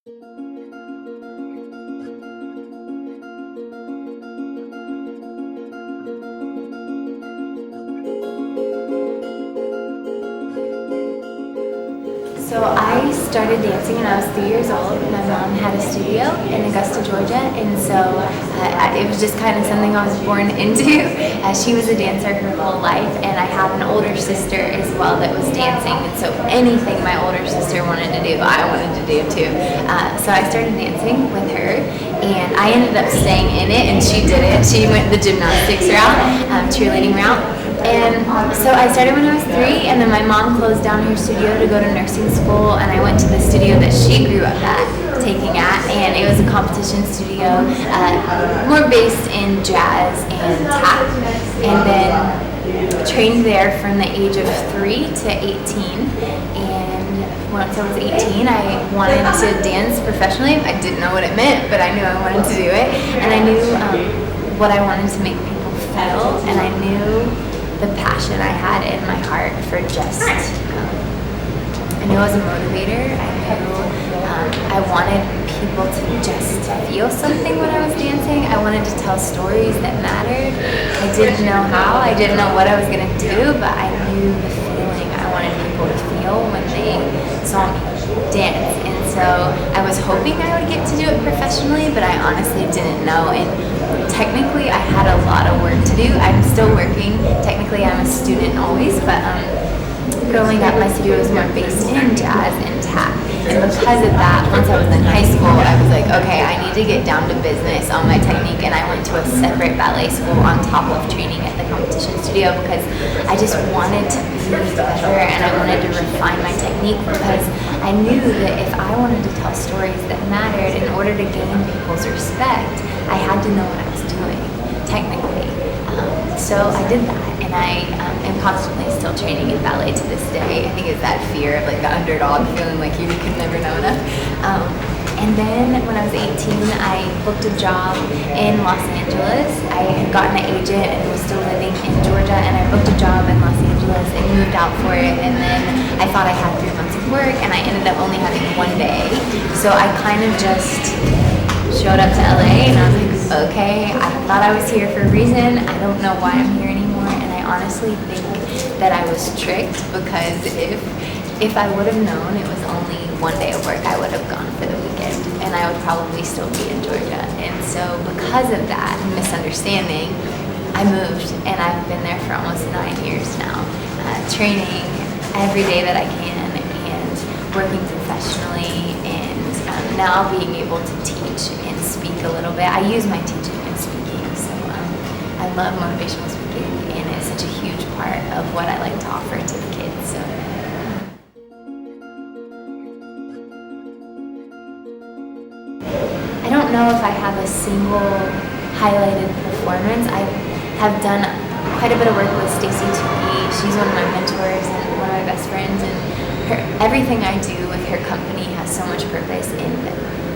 So I started dancing when I was 3 years old. My mom had a studio in Augusta, Georgia, and so it was just kind of something I was born into. She was a dancer her whole life, and I have an older sister as well that was dancing, and so anything my older sister wanted to do, I wanted to do too. So I started dancing with her, and I ended up staying in it, and she didn't. She went the gymnastics route, cheerleading route. And so I started when I was 3, and then my mom closed down her studio to go to nursing school, and I went to the studio that she grew up taking at, and it was a competition studio, more based in jazz and tap, and then trained there from the age of 3 to 18, and once I was 18, I wanted to dance professionally. I didn't know what it meant, but I knew I wanted to do it, and I knew what I wanted to make people feel, and I knew the passion I had in my heart for just, I knew I was a motivator. I knew I wanted people to just feel something when I was dancing. I wanted to tell stories that mattered. I didn't know how, I didn't know what I was going to do, but I knew the feeling I wanted people to feel when they saw me dance. And so I was hoping I would get to do it professionally, but I honestly didn't know. And technically I had a lot of work to do. I'm still working. Technically I'm a student always, but growing up my studio was more based in jazz and tap. And because of that, once I was in high school, I was like, okay, I need to get down to business on my technique, and I went to a separate ballet school on top of training at the competition studio because I just wanted to be better, and I wanted to refine my technique because I knew that if I wanted to tell stories that mattered in order to gain people's respect, I had to know what I was doing, technically. So I did that, and I am constantly still training in ballet to this day. I think it's that fear of like the underdog, feeling like you could never know enough. And then when I was 18, I booked a job in Los Angeles. I had gotten an agent and was still living in Georgia, and I booked a job in Los Angeles and moved out for it. And then I thought I had 3 months of work, and I ended up only having 1 day. So I kind of just showed up to LA, and I was like, okay, I thought I was here for a reason. I don't know why I'm here anymore, and I honestly think that I was tricked because if I would have known it was only 1 day of work, I would have gone for the weekend, and I would probably still be in Georgia. And so because of that misunderstanding, I moved, and I've been there for almost 9 years now, training every day that I can and working professionally, and now being able to teach and speak a little bit. I use my teaching and speaking, so I love motivational speaking, and it's such a huge part of what I like to offer to the kids. So. I don't know if I have a single highlighted performance. I have done quite a bit of work with SYTYCD. She's one of my mentors and one of my best friends, and everything I do with her company has so much purpose, and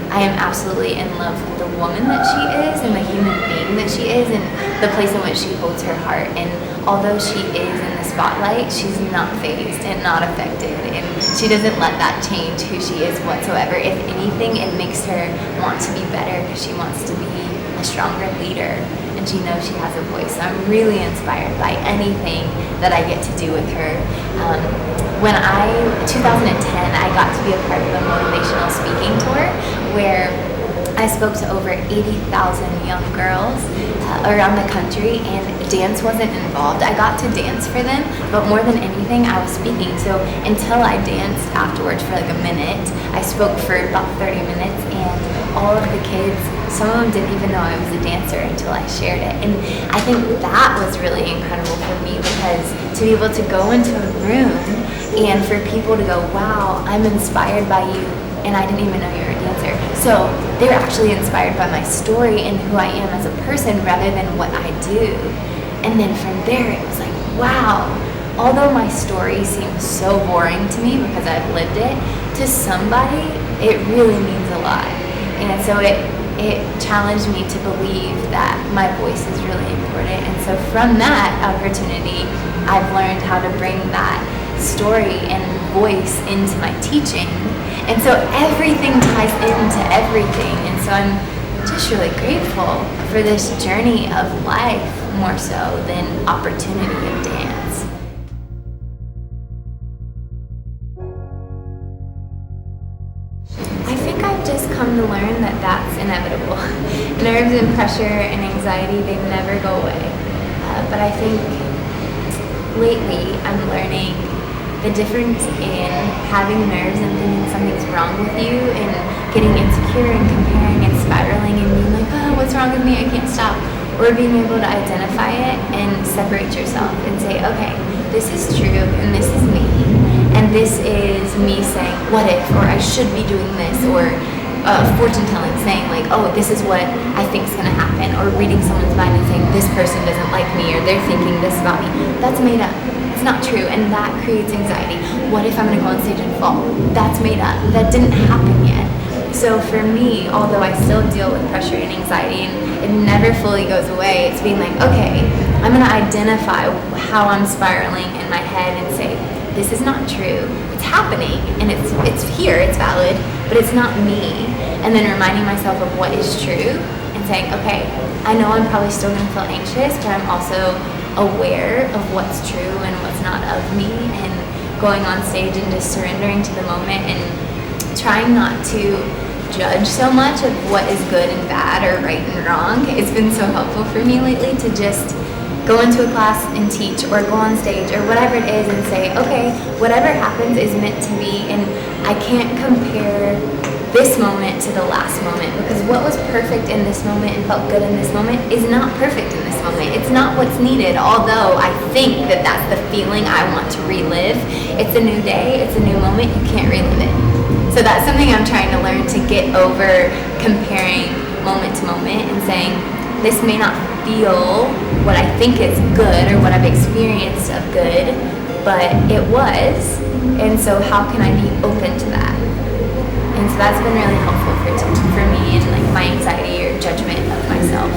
I am absolutely in love with the woman that she is and the human being that she is and the place in which she holds her heart. And although she is in the spotlight, she's not fazed and not affected, and she doesn't let that change who she is whatsoever. If anything, it makes her want to be better because she wants to be a stronger leader, and she knows she has a voice. So I'm really inspired by anything that I get to do with her. 2010, I got to be a part of a motivational speaking tour where I spoke to over 80,000 young girls around the country, and dance wasn't involved. I got to dance for them, but more than anything, I was speaking. So until I danced afterwards for like a minute, I spoke for about 30 minutes, and all of the kids, some of them didn't even know I was a dancer until I shared it. And I think that was really incredible for me, because to be able to go into a room and for people to go, wow, I'm inspired by you, and I didn't even know you were a dancer. So they're actually inspired by my story and who I am as a person rather than what I do. And then from there, it was like, wow, although my story seems so boring to me because I've lived it, to somebody, it really means a lot. And so it challenged me to believe that my voice is really important. And so from that opportunity, I've learned how to bring that story and voice into my teaching, And so everything ties into everything. And so I'm just really grateful for this journey of life more so than opportunity of dance. I think I've just come to learn that that's inevitable. Nerves and pressure and anxiety, they never go away. But I think lately I'm learning the difference in having nerves and thinking something's wrong with you and getting insecure and comparing and spiraling and being like, oh, what's wrong with me? I can't stop. Or being able to identify it and separate yourself and say, okay, this is true and this is me. And this is me saying, what if, or I should be doing this, or fortune telling, saying like, oh, this is what I think is going to happen, or reading someone's mind and saying, this person doesn't like me, or they're thinking this about me. That's made up. It's not true, and that creates anxiety. What if I'm going to go on stage and fall? That's made up. That didn't happen yet. So for me, although I still deal with pressure and anxiety, and it never fully goes away, it's being like, okay, I'm going to identify how I'm spiraling in my head and say, this is not true. It's happening, and it's here, it's valid, but it's not me. And then reminding myself of what is true and saying, okay, I know I'm probably still going to feel anxious, but I'm also aware of what's true and what's not of me, and going on stage and just surrendering to the moment and trying not to judge so much of what is good and bad or right and wrong. It's been so helpful for me lately to just go into a class and teach, or go on stage, or whatever it is, and say, okay, whatever happens is meant to be, and I can't compare this moment to the last moment, because what was perfect in this moment and felt good in this moment is not perfect in this moment. It's not what's needed, although I think that that's the feeling I want to relive. It's a new day, it's a new moment, you can't relive it. So that's something I'm trying to learn, to get over comparing moment to moment and saying, this may not feel what I think is good or what I've experienced of good, but it was, and so how can I be open to that? And so that's been really helpful for me in like my anxiety or judgment of myself.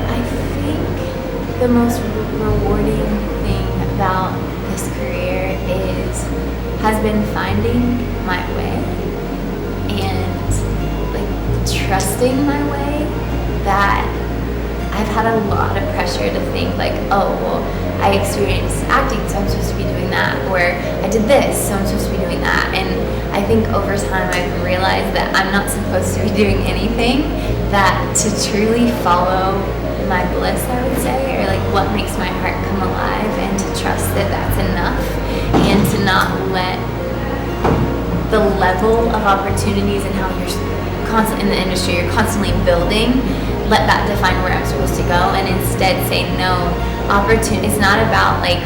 I think the most rewarding thing about this career has been finding my way and like trusting my way. That I've had a lot of pressure to think like, oh, well, I experienced acting, so I'm supposed to be doing that, or I did this, so I'm supposed to be doing that. And I think over time I've realized that I'm not supposed to be doing anything, that to truly follow my bliss, I would say, or like what makes my heart come alive, and to trust that that's enough, and to not let the level of opportunities and how you're constantly in the industry, you're constantly building, let that define where I'm supposed to go, and instead say no. It's not about like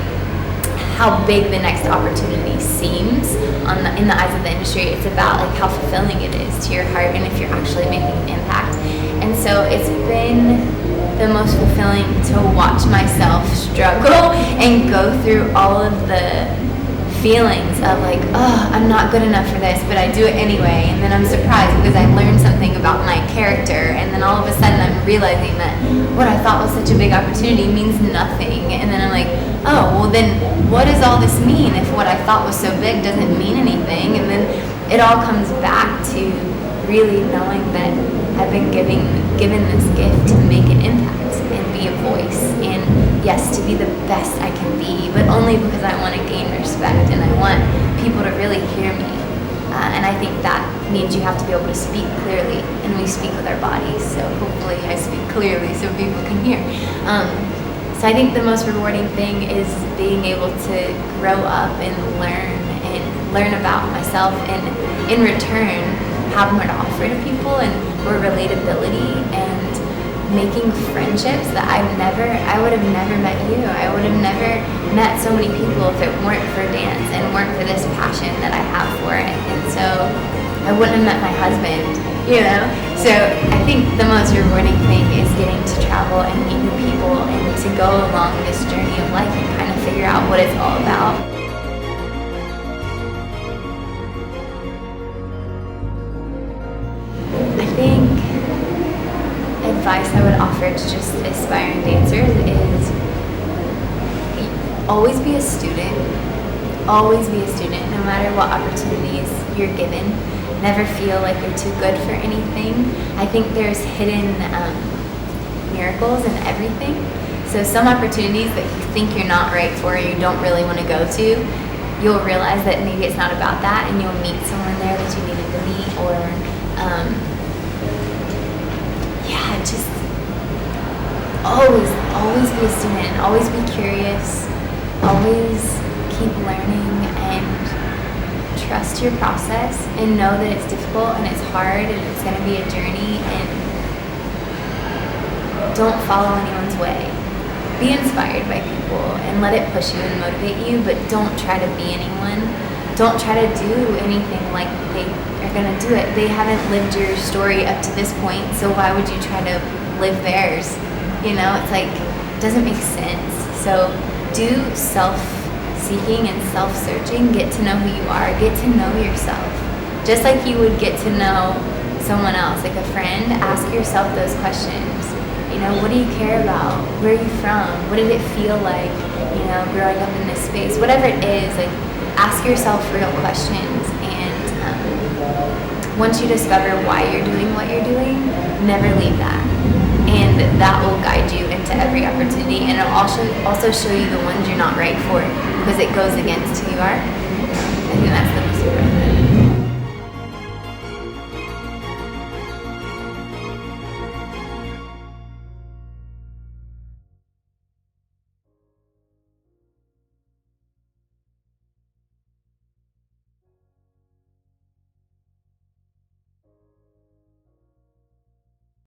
how big the next opportunity seems in the eyes of the industry. It's about like how fulfilling it is to your heart, and if you're actually making an impact. And so it's been the most fulfilling to watch myself struggle and go through all of the feelings of like, oh, I'm not good enough for this, but I do it anyway, and then I'm surprised because I learned something about my character, and then all of a sudden I'm realizing that what I thought was such a big opportunity means nothing, and then I'm like, oh, well then what does all this mean if what I thought was so big doesn't mean anything? And then it all comes back to really knowing that I've been given this gift to make an impact and be a voice, and yes, to be the best I can be, but only because I want to gain respect and I want people to really hear me. And I think that means you have to be able to speak clearly, and we speak with our bodies, so hopefully I speak clearly so people can hear. So I think the most rewarding thing is being able to grow up and learn about myself, and in return have more to offer to people, and more relatability, and making friendships that I would have never met you. I would have never met so many people if it weren't for dance and weren't for this passion that I have for it. And so I wouldn't have met my husband, you know? So I think the most rewarding thing is getting to travel and meet new people, and to go along this journey of life and kind of figure out what it's all about. I think advice I would offer to just aspiring dancers is always be a student. Always be a student, no matter what opportunities you're given. Never feel like you're too good for anything. I think there's hidden miracles in everything. So some opportunities that you think you're not right for, you don't really want to go to, you'll realize that maybe it's not about that, and you'll meet someone there that you needed to meet, or just always be a student, always be curious, always keep learning, and trust your process, and know that it's difficult and it's hard and it's going to be a journey, and don't follow anyone's way. Be inspired by people and let it push you and motivate you, but don't try to be anyone. Don't try to do anything like they are going to do it. They haven't lived your story up to this point, so why would you try to live theirs? You know, it's like, it doesn't make sense. So do self-seeking and self-searching. Get to know who you are. Get to know yourself. Just like you would get to know someone else, like a friend. Ask yourself those questions. You know, what do you care about? Where are you from? What did it feel like, you know, growing up in this space? Whatever it is, like, ask yourself real questions. And once you discover why you're doing what you're doing, never leave that. And that will guide you into every opportunity. And it'll also show you the ones you're not right for, because it goes against who you are.